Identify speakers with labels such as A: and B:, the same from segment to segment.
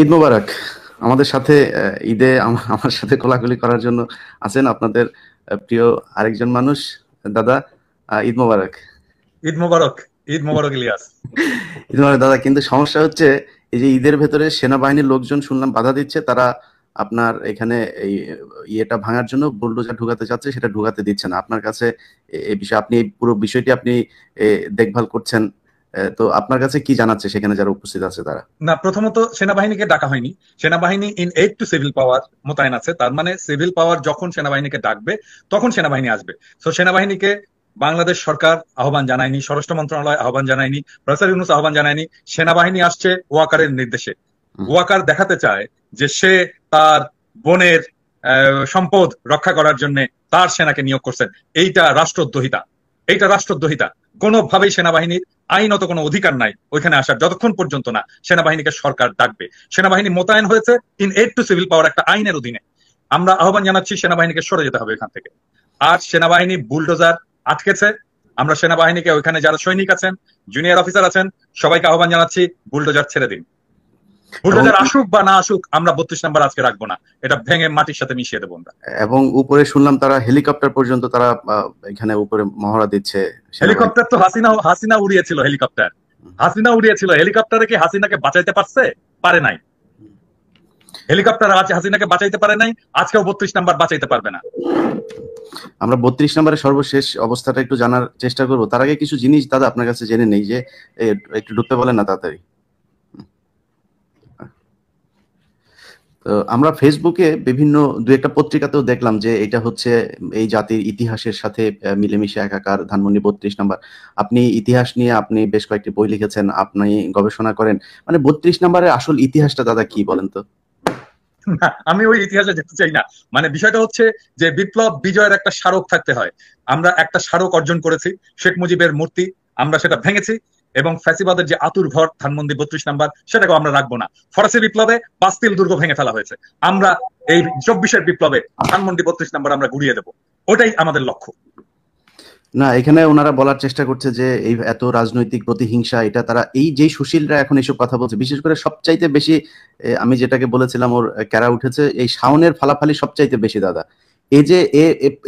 A: ঈদ মোবারক। আমাদের সাথে ঈদে আমার সাথে কোলাকুলি করার জন্য আছেন আপনাদের প্রিয় আরেকজন মানুষ। দাদা, ঈদ মোবারক।
B: ঈদ মোবারক। ঈদ মোবারক ইলিয়াস।
A: ঈদ মোবারক দাদা। কিন্তু সমস্যা হচ্ছে, এই যে ঈদের ভেতরে সেনাবাহিনীর লোকজন শুনলাম বাধা দিচ্ছে, তারা আপনার এখানে এই ইয়েটা ভাঙার জন্য বুলডোজার ঢুকাতে চাচ্ছে, সেটা ঢুকাতে দিচ্ছে না। আপনার কাছে এই বিষয়ে আপনি এই পুরো বিষয়টি আপনি দেখভাল করছেন। তো আপনার কাছে কি জানাচ্ছে সেখানে যারা উপস্থিত আছে তারা?
B: না, প্রথমত সেনাবাহিনীকে ডাকা হয়নি। সেনাবাহিনী ইন এইড টু সিভিল পাওয়ার মোতায়েন আছে। তার মানে সিভিল পাওয়ার যখন সেনাবাহিনীকে ডাকবে তখন সেনাবাহিনী আসবে। তো সেনাবাহিনীকে বাংলাদেশ সরকার আহ্বান জানায়নি, স্বরাষ্ট্র মন্ত্রণালয় আহ্বান জানায়নি, প্রফেসর ইউনূস আহ্বান জানায়নি। সেনাবাহিনী আসছে ওয়াকারের নির্দেশে।
A: হুম।
B: ওয়াকার দেখাতে চায় যে সে তার বোনের সম্পদ রক্ষা করার জন্য তার সেনাকে নিয়োগ করছেন। এইটা রাষ্ট্রদ্রোহিতা। এইটা রাষ্ট্রদ্রোহিতা। কোনোভাবেই সেনাবাহিনীর আইনত কোনো অধিকার নাই ওইখানে আসার, যতক্ষণ পর্যন্ত না সেনাবাহিনীকে সরকার ডাকবে। সেনাবাহিনী মোতায়েন হয়েছে ইন এইড টু সিভিল পাওয়ার একটা আইনের অধীনে। আমরা আহ্বান জানাচ্ছি সেনাবাহিনীকে সরে যেতে হবে এখান থেকে। আর সেনাবাহিনী বুলডোজার আটকেছে। আমরা সেনাবাহিনীকে ওইখানে যারা সৈনিক আছেন, জুনিয়র অফিসার আছেন, সবাইকে আহ্বান জানাচ্ছি বুলডোজার ছেড়ে দিন।
A: এবং
B: বুলডোজার আসুক বা না আসুক, আমরা 32 নম্বর আজকে রাখবো না। এটা ভেঙে মাটির সাথে মিশিয়ে দেবো আমরা।
A: এবং উপরে শুনলাম তারা হেলিকপ্টার পর্যন্ত তারা এখানে উপরে মহড়া দিচ্ছে সেনাবাহিনী।
B: হেলিকপ্টার তো হাসিনা হাসিনা উড়িয়েছিল হেলিকপ্টার। হাসিনা উড়িয়েছিল হেলিকপ্টারে, কি হাসিনাকে বাঁচাইতে পারছে? পারে নাই। হেলিকপ্টার আছে হাসিনাকে বাঁচাইতে পারে নাই, আজকেও 32 নম্বর বাঁচাইতে পারবে না।
A: আমরা 32 নম্বরের সর্বশেষ অবস্থাটা একটু জানার চেষ্টা করব। তার আগে কিছু জিনিস দাদা আপনার কাছে জেনে নেই, যে একটু ঢুকতে বলেন না তাড়াতাড়ি। তো আমরা ফেসবুকে বিভিন্ন দু একটা পত্রিকাতেও দেখলাম যে এটা হচ্ছে এই জাতির ইতিহাসের সাথে মিলেমিশে একাকার, ধানমন্ডি 32 নম্বর। আপনি ইতিহাস নিয়ে আপনি বেশ কয়েকটি বই লিখেছেন, আপনি গবেষণা করেন। মানে 32 নম্বরের আসল ইতিহাসটা দাদা কি বলেন তো?
B: না, আমি ওই ইতিহাসে যেতে চাই না। মানে বিষয়টা হচ্ছে যে বিপ্লব বিজয়ের একটা স্মারক থাকতে হয়। আমরা একটা স্মারক অর্জন করেছি, শেখ মুজিবের মূর্তি। আমরা সেটা ভেঙেছি এবং ফ্যাসিবাদের যে আতুর ঘর ধানমন্ডি 32 নম্বর, সেটাকেও আমরা রাখবো না। ফরাসি বিপ্লবে বাস্তিল দুর্গ ভেঙে ফেলা হয়েছে। আমরা এই 24-এর বিপ্লবে ধানমন্ডি 32 নম্বর আমরা গুড়িয়ে দেবো। ওটাই আমাদের লক্ষ্য।
A: না, এখানে ওনারা বলার চেষ্টা করছে যে এই এত রাজনৈতিক প্রতিহিংসা, এটা তারা এই যে সুশীলরা এখন এইসব কথা বলছে, বিশেষ করে সবচাইতে বেশি আমি যেটাকে বলেছিলাম ওর ক্যারা উঠেছে, এই শাওনের ফালাফালি সবচাইতে বেশি দাদা। এই যে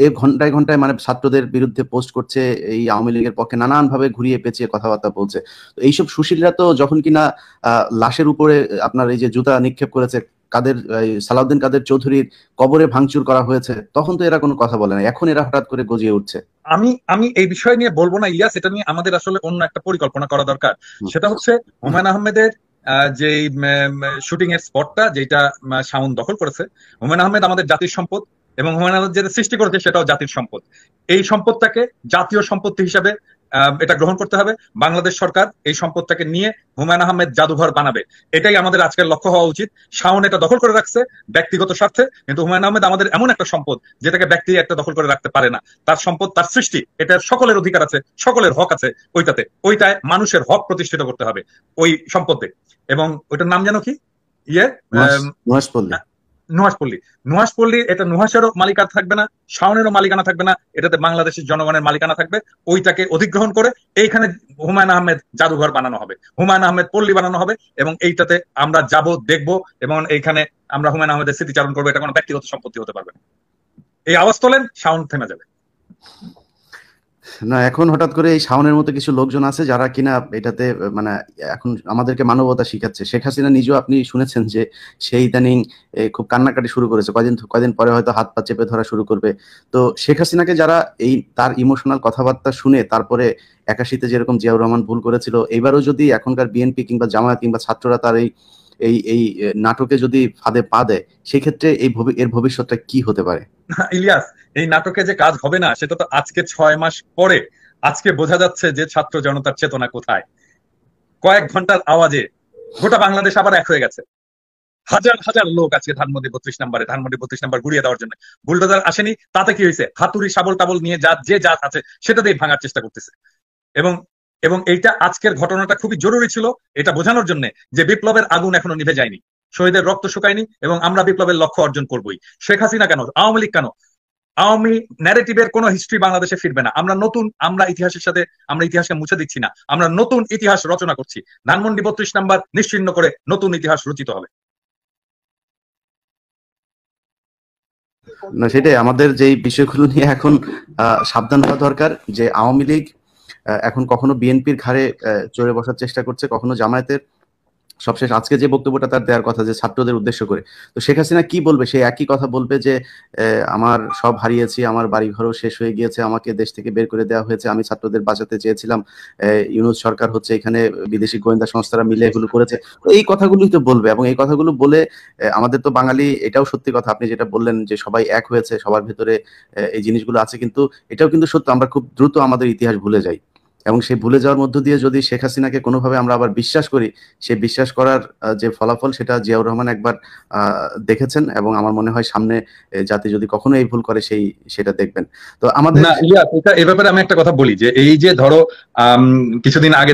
A: এ ঘন্টায় ঘন্টায় মানে ছাত্রদের বিরুদ্ধে পোস্ট করছে, এই আওয়ামী লীগের পক্ষে নানান ভাবে ঘুরিয়ে পেঁচিয়ে কথাবার্তা বলছে। তো এইসব সুশীলরা তো যখন কিনা লাশের উপরে আপনার এই যে জুতা নিক্ষেপ করেছে, কাদের সালাউদ্দিন কাদের চৌধুরীর কবরে ভাঙচুর করা হয়েছে, তখন তো এরা কোনো কথা বলে না, এখন এরা হঠাৎ করে গজিয়ে উঠছে।
B: আমি আমি এই বিষয় নিয়ে বলবো না ইলিয়াস। এটা নিয়ে আমাদের আসলে অন্য একটা পরিকল্পনা করা দরকার।
A: হুম।
B: সেটা হচ্ছে হুমায়ুন আহমেদের যে শুটিং এর স্পটটা যেটা শাওন দখল করেছে। হুমায়ুন আহমেদ আমাদের জাতির সম্পদ, এবং হুমায়ুন আহমেদ যেটা সৃষ্টি করেছে সেটাও জাতির সম্পদ। এই সম্পদটাকে জাতীয় সম্পত্তি হিসাবে এটা গ্রহণ করতে হবে। বাংলাদেশ সরকার এই সম্পদটাকে নিয়ে হুমায়ুন আহমেদ জাদুঘর বানাবে। এটাই আমাদের আজকের লক্ষ্য হওয়া উচিত। শাওন এটা দখল করে রাখছে ব্যক্তিগত স্বার্থে, কিন্তু হুমায়ুন আহমেদ আমাদের এমন একটা সম্পদ যেটাকে ব্যক্তি একটা দখল করে রাখতে পারে না। তার সম্পদ, তার সৃষ্টি, এটা সকলের অধিকার আছে, সকলের হক আছে ওইটায় মানুষের হক প্রতিষ্ঠিত করতে হবে ওই সম্পদে। এবং ওইটার নাম যেন কি? ইয়ে
A: নুহাশ, নুহাশ পল্লী।
B: নুহাশপল্লী। নুহাশপল্লী, এটা নুহাশেরও মালিকানা থাকবে না, শাওনেরও মালিকানা থাকবে না, এটাতে বাংলাদেশের জনগণের মালিকানা থাকবে। ওইটাকে অধিগ্রহণ করে এইখানে হুমায়ুন আহমেদ জাদুঘর বানানো হবে, হুমায়ুন আহমেদ পল্লী বানানো হবে। এবং এইটাতে আমরা যাব, দেখব, এবং এইখানে আমরা হুমায়ুন আহমেদের স্মৃতিচারণ করবো। এটা কোনো ব্যক্তিগত সম্পত্তি হতে পারবে না। এই আওয়াজ তোলেন, শাওন থেমে যাবে।
A: না, এখন হঠাৎ করে এই শাওনের মতো কিছু লোকজন আছে যারা কিনা এটাতে মানে এখন আমাদেরকে মানবতা শিখাচ্ছে। শেখ হাসিনা নিজেও আপনি শুনেছেন যে সেই ইদানিং খুব কান্নাকাটি শুরু করেছে, কয়দিন কয়দিন পরে হয়তো হাত পা চেপে ধরা শুরু করবে। তো শেখ হাসিনাকে যারা এই তার ইমোশনাল কথাবার্তা শুনে তারপরে 81-তে যেরকম জিয়াউর রহমান ভুল করেছিল, এবারও যদি এখনকার বিএনপি কিংবা জামায়াত কিংবা ছাত্ররা তার এই এই এই নাটকে যদি ফাঁদে পা দেয়, সেক্ষেত্রে এর ভবিষ্যৎটা কি হতে পারে?
B: ইলিয়াস, এই নাটকে যে কাজ হবে না সেটা তো আজকে 6 মাস পরে আজকে বোঝা যাচ্ছে যে ছাত্র জনতার চেতনা কোথায়। কয়েক ঘন্টার আওয়াজে গোটা বাংলাদেশ আবার এক হয়ে গেছে। হাজার হাজার লোক আজকে ধানমন্ডি 32 নম্বর গুড়িয়ে দেওয়ার জন্য। বুলডোজার আসেনি, তাতে কি হয়েছে? হাতুড়ি শাবল টাবল নিয়ে যে জাত আছে সেটা দিয়ে ভাঙার চেষ্টা করতেছে। এবং এবং এইটা আজকের ঘটনাটা খুবই জরুরি ছিল, এটা বোঝানোর জন্য যে বিপ্লবের আগুন এখনো নিভে যায়নি, শহীদের রক্ত শুকায়নি, এবং আমরা বিপ্লবের লক্ষ্য অর্জন করবই। শেখ হাসিনা কেন, আওয়ামী লীগ কেন, আওয়ামী ন্যারেটিভের কোন হিস্ট্রি বাংলাদেশে ফিরবে না। আমরা ইতিহাসের সাথে আমরা ইতিহাসকে মুছে দিচ্ছি না, আমরা নতুন ইতিহাস রচনা করছি। ধানমন্ডি 32 নম্বর নিশ্চিহ্ন করে নতুন ইতিহাস রচিত হবে।
A: না, সেটাই আমাদের যেই বিষয়গুলো নিয়ে এখন সাবধান হওয়া দরকার, যে আওয়ামী লীগ এখন কখনো বিএনপির ঘাড়ে চড়ে বসার চেষ্টা করছে, কখনো জামায়াতের। সবশেষ আজকে যে বক্তব্যটা তার দেওয়ার কথা যে ছাত্রদের উদ্দেশ্য করে, তো শেখ হাসিনা কি বলবে? সে একই কথা বলবে যে আমার সব হারিয়েছি, আমার বাড়িঘরও শেষ হয়ে গিয়েছে, আমাকে দেশ থেকে বের করে দেওয়া হয়েছে, আমি ছাত্রদের বাঁচাতে চেয়েছিলাম, ইউনূস সরকার হচ্ছে এখানে বিদেশি গোয়েন্দা সংস্থারা মিলে এগুলো করেছে। তো এই কথাগুলোই তো বলবে, এবং এই কথাগুলো বলে আমাদের তো বাঙালি, এটাও সত্যি কথা আপনি যেটা বললেন যে সবাই এক হয়েছে, সবার ভেতরে এই জিনিসগুলো আছে, কিন্তু এটাও কিন্তু সত্য, আমরা খুব দ্রুত আমাদের ইতিহাস ভুলে যাই। এবং সেই ভুলে যাওয়ার মধ্য দিয়ে যদি শেখ হাসিনাকে কোনোভাবে আমরা আবার বিশ্বাস করি, সেই বিশ্বাস করার যে ফলাফল সেটা জিয়াউর রহমান একবার দেখেছেন, এবং আমার মনে হয় সামনে জাতি যদি কখনো এই ভুল করে সেটা দেখবেন। তো আমাদের
B: না, ইলিয়াস, এটা এ ব্যাপারে আমি একটা কথা বলি যে এই যে ধরো কিছুদিন আগে